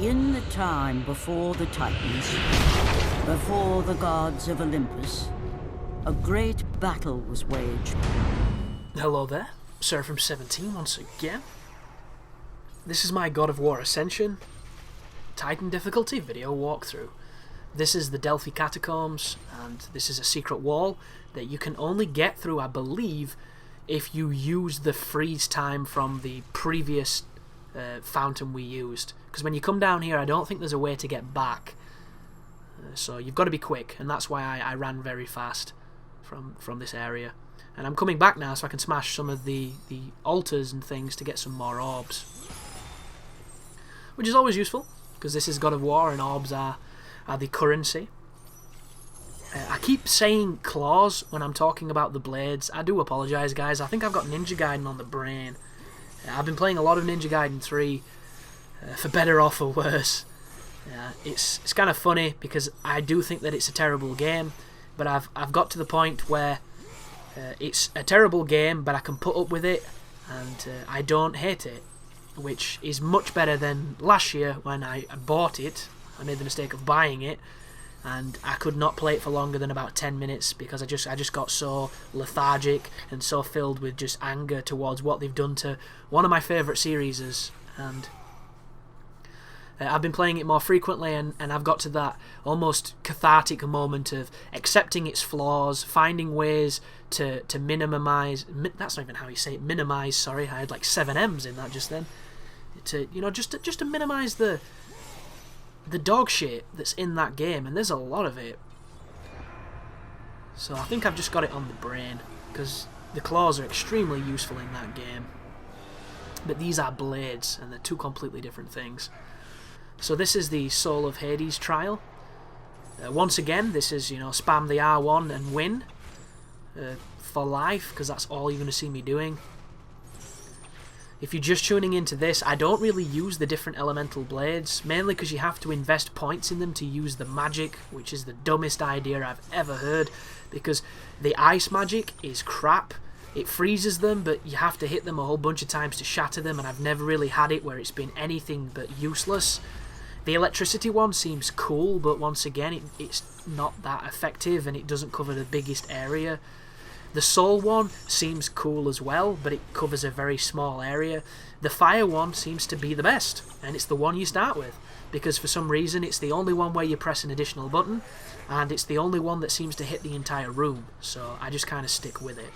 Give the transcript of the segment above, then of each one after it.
In the time before the Titans, before the gods of Olympus, a great battle was waged. Hello there, Seraphim17 once again. This is my God of War Ascension Titan difficulty video walkthrough. This is the Delphi Catacombs, and this is a secret wall that you can only get through, I believe, if you use the freeze time from the previous fountain we used. Because when you come down here, I don't think there's a way to get back. So you've got to be quick, and that's why I ran very fast from this area. And I'm coming back now so I can smash some of the altars and things to get some more orbs. Which is always useful, because this is God of War and orbs are the currency. I keep saying claws when I'm talking about the blades. I do apologise, guys. I think I've got Ninja Gaiden on the brain. I've been playing a lot of Ninja Gaiden 3, for better or for worse. It's kind of funny because I do think that it's a terrible game, but I've got to the point where it's a terrible game, but I can put up with it, and I don't hate it, which is much better than last year when I bought it. I made the mistake of buying it, and I could not play it for longer than about 10 minutes because I just got so lethargic and so filled with just anger towards what they've done to one of my favourite series. And I've been playing it more frequently, and I've got to that almost cathartic moment of accepting its flaws, finding ways to minimize. That's not even how you say it. Minimize. Sorry, I had like 7 M's in that just then. To just to minimize the dog shit that's in that game, and there's a lot of it. So I think I've just got it on the brain because the claws are extremely useful in that game. But these are blades, and they're two completely different things. So this is the Soul of Hades trial. Once again, this is, spam the R1 and win for life, because that's all you're going to see me doing. If you're just tuning into this, I don't really use the different elemental blades, mainly because you have to invest points in them to use the magic, which is the dumbest idea I've ever heard, because the ice magic is crap. It freezes them, but you have to hit them a whole bunch of times to shatter them, and I've never really had it where it's been anything but useless. The electricity one seems cool, but once again, it's not that effective, and it doesn't cover the biggest area. The soul one seems cool as well, but it covers a very small area. The fire one seems to be the best, and it's the one you start with, because for some reason it's the only one where you press an additional button, and it's the only one that seems to hit the entire room, so I just kind of stick with it.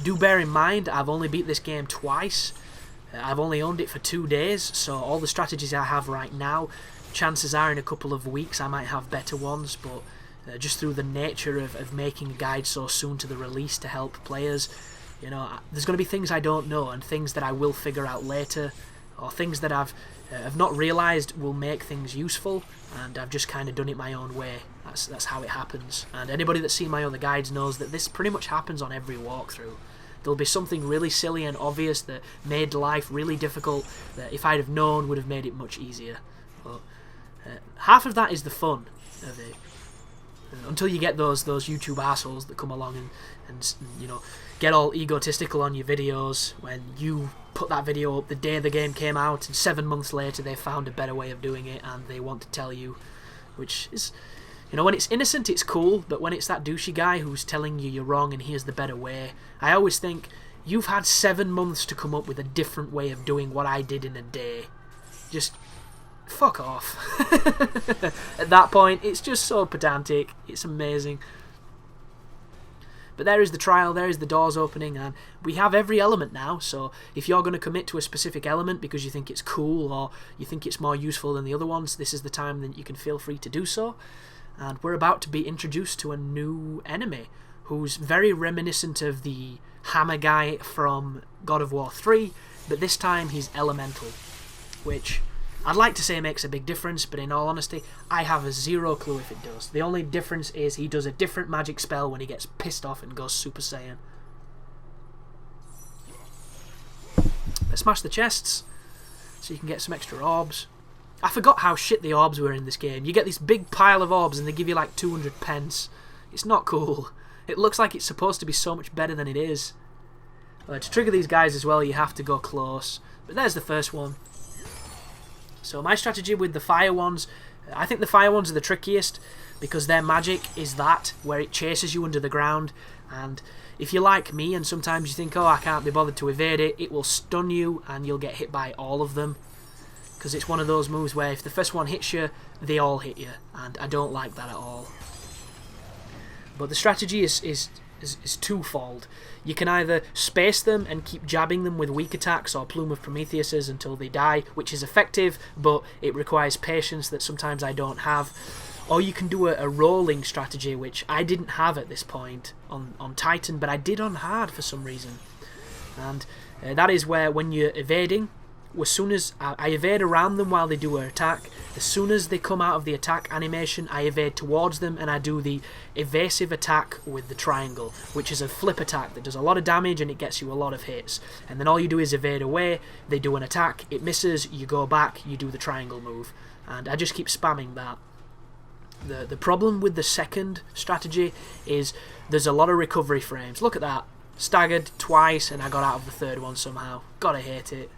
Do bear in mind, I've only beat this game twice. I've only owned it for 2 days, so all the strategies I have right now, chances are in a couple of weeks I might have better ones, but just through the nature of making a guide so soon to the release to help players, there's going to be things I don't know and things that I will figure out later, or things that I've not realised will make things useful, and I've just kind of done it my own way. That's how it happens. And anybody that's seen my other guides knows that this pretty much happens on every walkthrough. There'll be something really silly and obvious that made life really difficult that if I'd have known would have made it much easier. But half of that is the fun of it. Until you get those YouTube assholes that come along and get all egotistical on your videos when you put that video up the day the game came out, and 7 months later they found a better way of doing it and they want to tell you, which is, when it's innocent it's cool, but when it's that douchey guy who's telling you you're wrong and here's the better way, I always think, you've had 7 months to come up with a different way of doing what I did in a day. Just fuck off. At that point, it's just so pedantic. It's amazing. But there is the trial, there is the doors opening, and we have every element now, so if you're going to commit to a specific element because you think it's cool or you think it's more useful than the other ones, this is the time that you can feel free to do so. And we're about to be introduced to a new enemy who's very reminiscent of the hammer guy from God of War 3, but this time he's elemental, which I'd like to say makes a big difference, but in all honesty, I have a zero clue if it does. The only difference is he does a different magic spell when he gets pissed off and goes Super Saiyan. Let's smash the chests so you can get some extra orbs. I forgot how shit the orbs were in this game. You get this big pile of orbs and they give you like 200 pence. It's not cool. It looks like it's supposed to be so much better than it is. To trigger these guys as well, you have to go close. But there's the first one. So my strategy with the fire ones, I think the fire ones are the trickiest because their magic is that, where it chases you under the ground, and if you're like me and sometimes you think, oh, I can't be bothered to evade it, it will stun you and you'll get hit by all of them. Because it's one of those moves where if the first one hits you, they all hit you, and I don't like that at all. But the strategy is twofold. You can either space them and keep jabbing them with weak attacks or Plume of Prometheuses until they die, which is effective, but it requires patience that sometimes I don't have. Or you can do a rolling strategy, which I didn't have at this point on Titan, but I did on Hard for some reason. And that is where when you're evading, as soon as I evade around them while they do an attack, as soon as they come out of the attack animation, I evade towards them and I do the evasive attack with the triangle, which is a flip attack that does a lot of damage and it gets you a lot of hits. And then all you do is evade away, they do an attack, it misses, you go back, you do the triangle move. And I just keep spamming that. The problem with the second strategy is there's a lot of recovery frames. Look at that. Staggered twice and I got out of the third one somehow. Gotta hate it.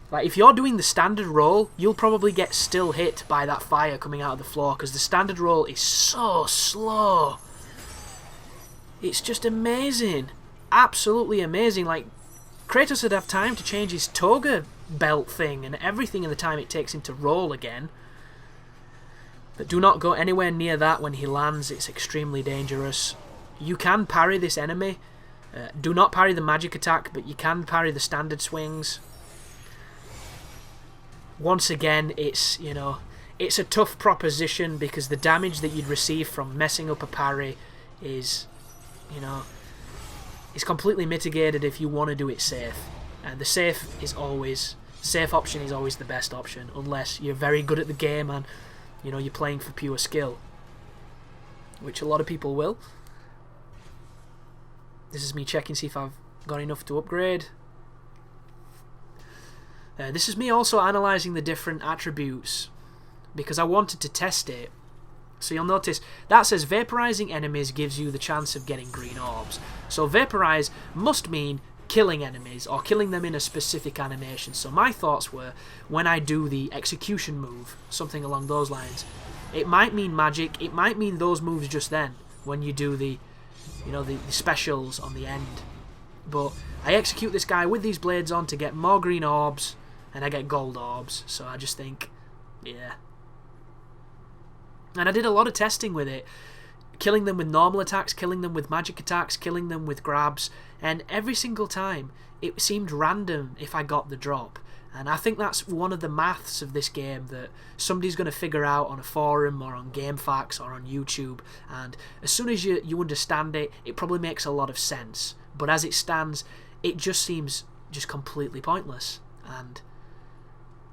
Like, if you're doing the standard roll, you'll probably get still hit by that fire coming out of the floor because the standard roll is so slow. It's just amazing. Absolutely amazing. Like, Kratos would have time to change his toga belt thing and everything in the time it takes him to roll again. But do not go anywhere near that when he lands. It's extremely dangerous. You can parry this enemy. Do not parry the magic attack, but you can parry the standard swings. Once again, it's, you know, it's a tough proposition because the damage that you'd receive from messing up a parry is, you know, is completely mitigated if you want to do it safe. And the safe option is always the best option, unless you're very good at the game and, you know, you're playing for pure skill, which a lot of people will. This is me checking see if I've got enough to upgrade. This is me also analysing the different attributes because I wanted to test it. So you'll notice that says vaporizing enemies gives you the chance of getting green orbs. So vaporize must mean killing enemies or killing them in a specific animation. So my thoughts were, when I do the execution move, something along those lines, it might mean magic, it might mean those moves just then when you do the, you know, the specials on the end. But I execute this guy with these blades on to get more green orbs, and I get gold orbs, so I just think, yeah. And I did a lot of testing with it, killing them with normal attacks, killing them with magic attacks, killing them with grabs, and every single time it seemed random if I got the drop. And I think that's one of the maths of this game that somebody's going to figure out on a forum or on GameFAQs or on YouTube, and as soon as you understand it, it probably makes a lot of sense. But as it stands, it just seems just completely pointless. And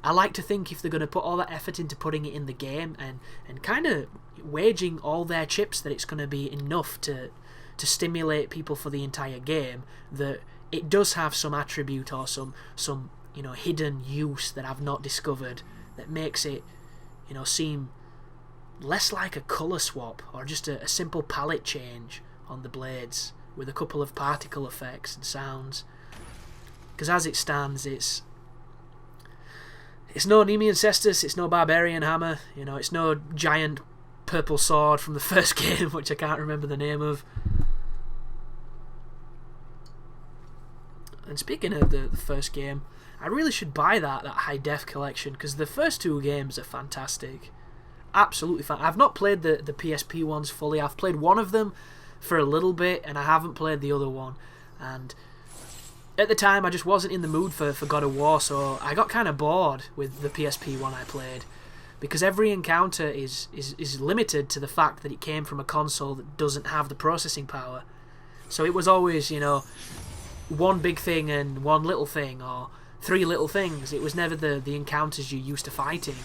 I like to think if they're going to put all that effort into putting it in the game and kind of waging all their chips that it's going to be enough to stimulate people for the entire game, that it does have some attribute or some you know, hidden use that I've not discovered that makes it, you know, seem less like a colour swap or just a simple palette change on the blades with a couple of particle effects and sounds. Because as it stands, it's no Nemean Cestus, it's no Barbarian Hammer, you know, it's no giant purple sword from the first game, which I can't remember the name of. And speaking of the first game, I really should buy that high def collection, because the first two games are fantastic. Absolutely fun. I've not played the PSP ones fully. I've played one of them for a little bit, and I haven't played the other one. And at the time, I just wasn't in the mood for God of War, so I got kind of bored with the PSP one I played, because every encounter is limited to the fact that it came from a console that doesn't have the processing power. So it was always, you know, one big thing and one little thing, or three little things. It was never the encounters you're used to fighting.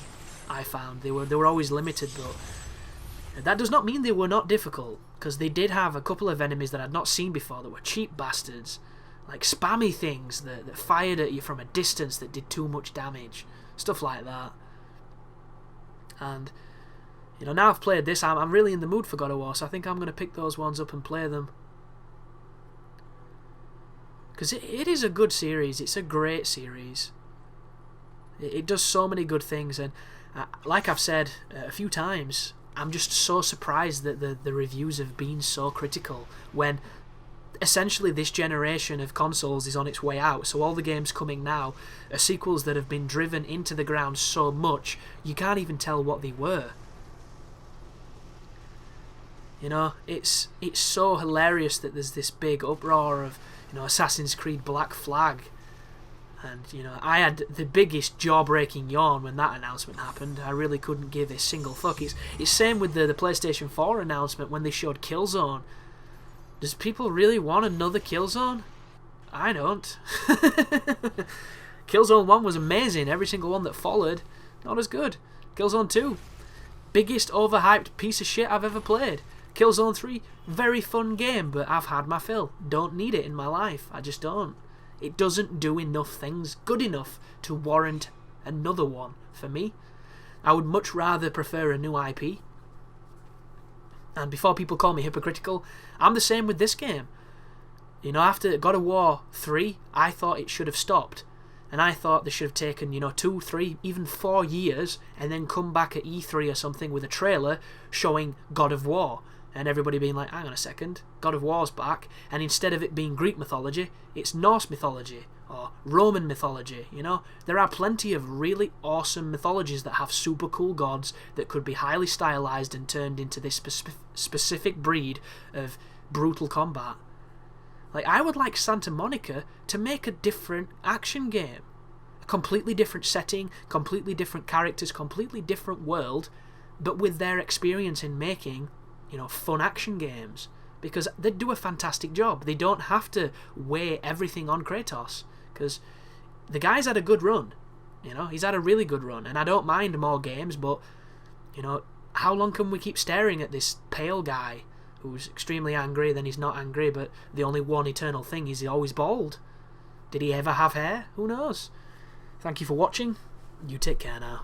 I found they were always limited, but that does not mean they were not difficult, because they did have a couple of enemies that I'd not seen before that were cheap bastards, like spammy things that fired at you from a distance that did too much damage, stuff like that. And you know, now I've played this, I'm really in the mood for God of War, so I think I'm going to pick those ones up and play them. Because it is a good series, it's a great series. It does so many good things, and like I've said a few times, I'm just so surprised that the reviews have been so critical when essentially this generation of consoles is on its way out, so all the games coming now are sequels that have been driven into the ground so much you can't even tell what they were. You know, it's so hilarious that there's this big uproar of, you know, Assassin's Creed Black Flag. And, you know, I had the biggest jaw-breaking yawn when that announcement happened. I really couldn't give a single fuck. It's same with the PlayStation 4 announcement when they showed Killzone. Does people really want another Killzone? I don't. Killzone 1 was amazing. Every single one that followed, not as good. Killzone 2, biggest overhyped piece of shit I've ever played. Killzone 3, very fun game, but I've had my fill. Don't need it in my life. I just don't. It doesn't do enough things good enough to warrant another one for me. I would much rather prefer a new IP. And before people call me hypocritical, I'm the same with this game. You know, after God of War 3, I thought it should have stopped. And I thought they should have taken, you know, 2, 3, even 4 years and then come back at E3 or something with a trailer showing God of War. And everybody being like, hang on a second, God of War's back. And instead of it being Greek mythology, it's Norse mythology or Roman mythology, you know? There are plenty of really awesome mythologies that have super cool gods that could be highly stylized and turned into this specific breed of brutal combat. Like, I would like Santa Monica to make a different action game. A completely different setting, completely different characters, completely different world, but with their experience in making, you know, fun action games. Because they do a fantastic job. They don't have to weigh everything on Kratos. Because the guy's had a good run. You know, he's had a really good run. And I don't mind more games, but, you know, how long can we keep staring at this pale guy who's extremely angry, then he's not angry, but the only one eternal thing is he's always bald? Did he ever have hair? Who knows? Thank you for watching. You take care now.